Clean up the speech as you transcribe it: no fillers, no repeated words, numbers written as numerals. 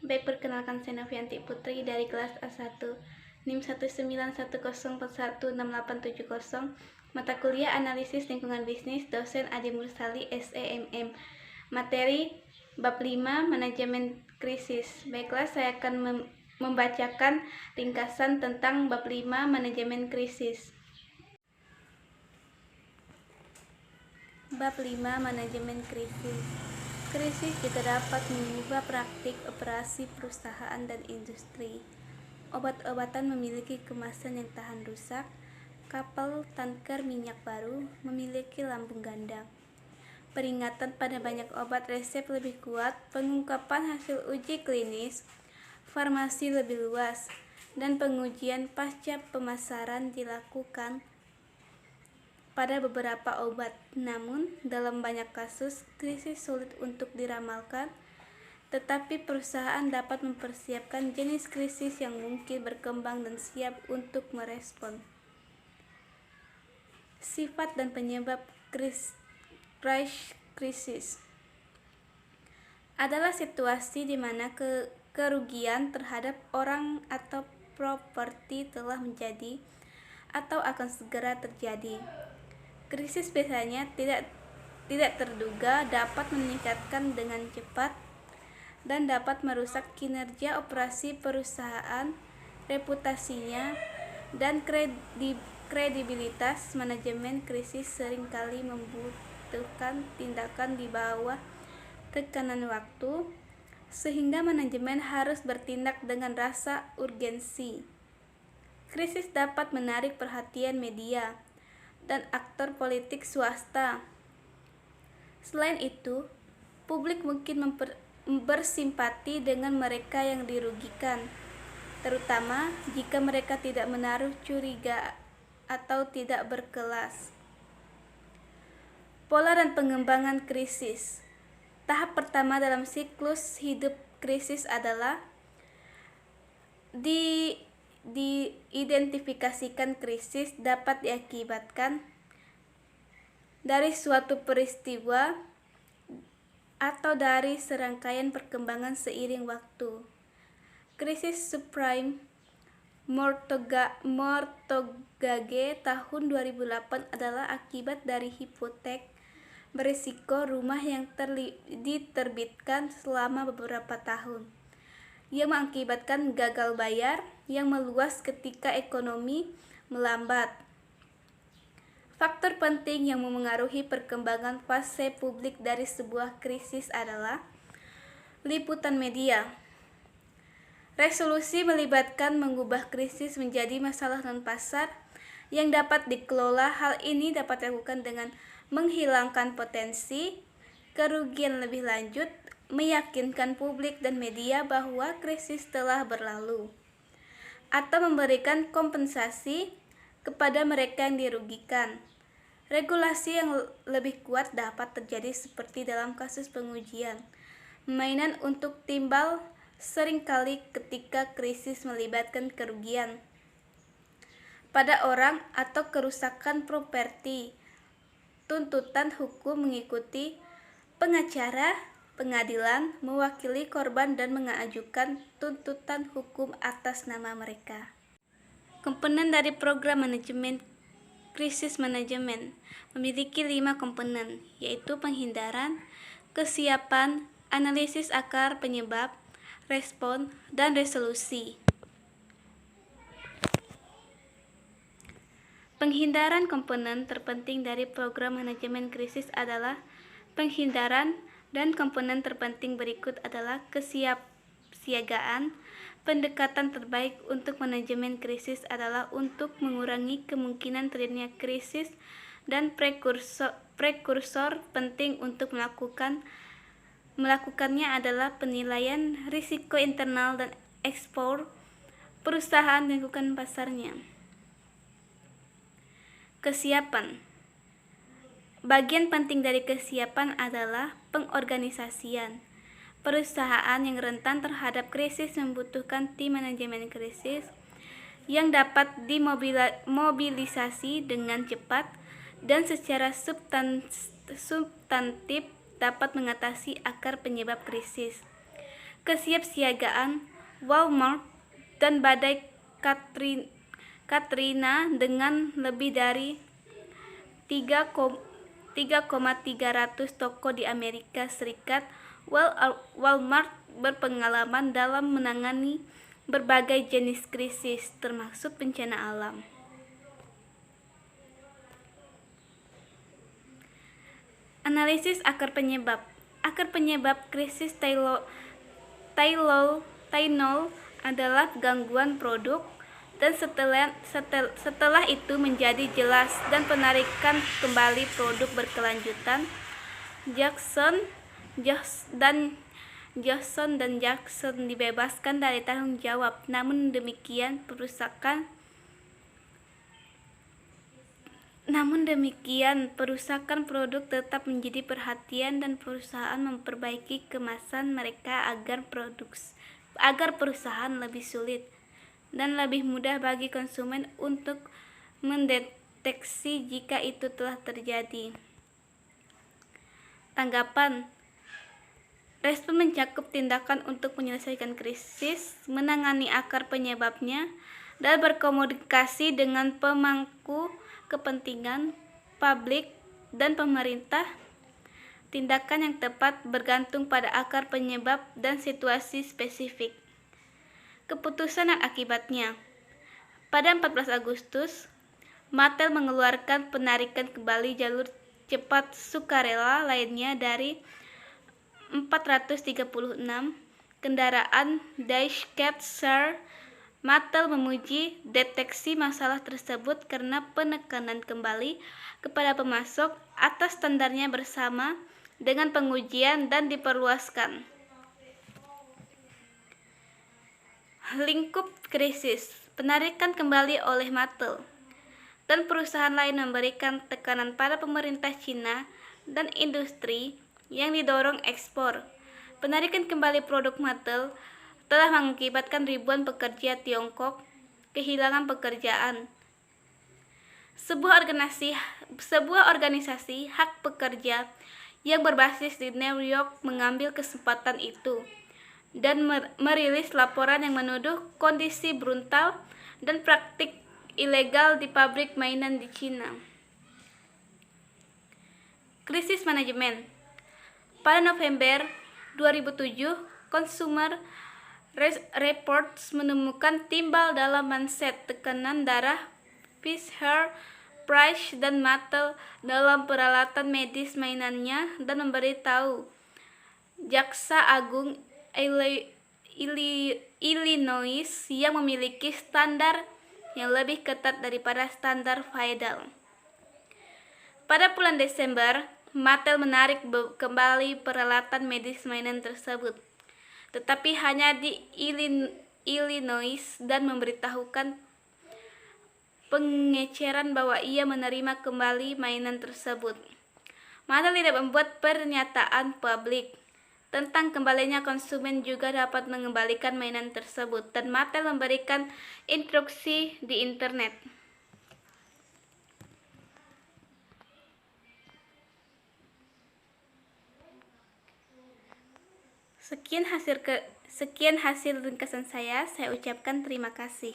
Baik, perkenalkan saya Novianti Putri dari kelas A1 NIM 19104168870, mata kuliah Analisis Lingkungan Bisnis, dosen Adi Mursali SEMM, materi bab 5 Manajemen Krisis. Baiklah, saya akan membacakan ringkasan tentang bab 5 Manajemen Krisis. Bab 5 Manajemen Krisis. Krisis juga dapat mengubah praktik operasi perusahaan dan industri. Obat-obatan memiliki kemasan yang tahan rusak. Kapal tanker minyak baru memiliki lambung ganda. Peringatan pada banyak obat resep lebih kuat, pengungkapan hasil uji klinis, farmasi lebih luas, dan pengujian pasca pemasaran dilakukan pada beberapa obat. Namun, dalam banyak kasus, krisis sulit untuk diramalkan, tetapi perusahaan dapat mempersiapkan jenis krisis yang mungkin berkembang dan siap untuk merespon. Sifat dan penyebab krisis adalah situasi di mana kerugian terhadap orang atau properti telah menjadi atau akan segera terjadi. Krisis biasanya tidak terduga, dapat meningkatkan dengan cepat dan dapat merusak kinerja operasi perusahaan, reputasinya, dan kredibilitas. Manajemen krisis seringkali membutuhkan tindakan di bawah tekanan waktu, sehingga manajemen harus bertindak dengan rasa urgensi. Krisis dapat menarik perhatian media dan aktor politik swasta. Selain itu, publik mungkin bersimpati dengan mereka yang dirugikan, terutama jika mereka tidak menaruh curiga atau tidak berkelas. Pola dan pengembangan krisis. Tahap pertama dalam siklus hidup krisis adalah diidentifikasikan. Krisis dapat diakibatkan dari suatu peristiwa atau dari serangkaian perkembangan seiring waktu. Krisis subprime mortgage tahun 2008 adalah akibat dari hipotek berisiko rumah yang diterbitkan selama beberapa tahun, yang mengakibatkan gagal bayar yang meluas ketika ekonomi melambat. Faktor penting yang memengaruhi perkembangan fase publik dari sebuah krisis adalah liputan media. Resolusi melibatkan mengubah krisis menjadi masalah non-pasar yang dapat dikelola. Hal ini dapat dilakukan dengan menghilangkan potensi kerugian lebih lanjut, meyakinkan publik dan media bahwa krisis telah berlalu, atau memberikan kompensasi kepada mereka yang dirugikan. Regulasi yang lebih kuat dapat terjadi seperti dalam kasus pengujian mainan untuk timbal, seringkali ketika krisis melibatkan kerugian pada orang atau kerusakan properti. Tuntutan hukum mengikuti pengacara pengadilan mewakili korban dan mengajukan tuntutan hukum atas nama mereka. Komponen dari program manajemen krisis manajemen memiliki 5 komponen, yaitu penghindaran, kesiapan, analisis akar penyebab, respon, dan resolusi. Penghindaran. Komponen terpenting dari program manajemen krisis adalah penghindaran, dan komponen terpenting berikut adalah kesiapsiagaan. Pendekatan terbaik untuk manajemen krisis adalah untuk mengurangi kemungkinan terjadinya krisis, dan prekursor penting untuk melakukannya adalah penilaian risiko internal dan ekspor perusahaan dan lingkungan pasarnya. Kesiapan. Bagian penting dari kesiapan adalah pengorganisasian. Perusahaan yang rentan terhadap krisis membutuhkan tim manajemen krisis yang dapat dimobilisasi dengan cepat dan secara substantif dapat mengatasi akar penyebab krisis. kesiapsiagaan Walmart dan badai Katrina dengan lebih dari 3,300 toko di Amerika Serikat. Walmart berpengalaman dalam menangani berbagai jenis krisis, termasuk bencana alam. Analisis akar penyebab. Akar penyebab krisis Tylenol adalah gangguan produk, dan setelah itu menjadi jelas dan penarikan kembali produk berkelanjutan. Johnson dan Johnson dibebaskan dari tanggung jawab. Namun demikian perusakan produk tetap menjadi perhatian, dan perusahaan memperbaiki kemasan mereka agar perusahaan lebih sulit dan lebih mudah bagi konsumen untuk mendeteksi jika itu telah terjadi. Tanggapan. Respon mencakup tindakan untuk menyelesaikan krisis, menangani akar penyebabnya, dan berkomunikasi dengan pemangku kepentingan, publik, dan pemerintah. Tindakan yang tepat bergantung pada akar penyebab dan situasi spesifik. Keputusan dan akibatnya. Pada 14 Agustus, Mattel mengeluarkan penarikan kembali jalur cepat sukarela lainnya dari 436 kendaraan Daishcad Share. Mattel memuji deteksi masalah tersebut karena penekanan kembali kepada pemasok atas standarnya bersama dengan pengujian dan diperluaskan. Lingkup krisis. Penarikan kembali oleh Mattel dan perusahaan lain memberikan tekanan pada pemerintah Cina dan industri yang didorong ekspor. Penarikan kembali produk Mattel telah mengakibatkan ribuan pekerja Tiongkok kehilangan pekerjaan. Sebuah organisasi hak pekerja yang berbasis di New York mengambil kesempatan itu dan merilis laporan yang menuduh kondisi brutal dan praktik ilegal di pabrik mainan di Cina. Krisis manajemen. Pada November 2007, Consumer Reports menemukan timbal dalam manset tekanan darah Fisher Price dan Mattel dalam peralatan medis mainannya, dan memberitahu Jaksa Agung Illinois yang memiliki standar yang lebih ketat daripada standar federal. Pada bulan Desember, Mattel menarik kembali peralatan medis mainan tersebut, tetapi hanya di Illinois, dan memberitahukan pengeceran bahwa ia menerima kembali mainan tersebut. Mattel tidak membuat pernyataan publik tentang kembalinya. Konsumen juga dapat mengembalikan mainan tersebut, dan Mattel memberikan instruksi di internet. Sekian hasil ringkasan saya ucapkan terima kasih.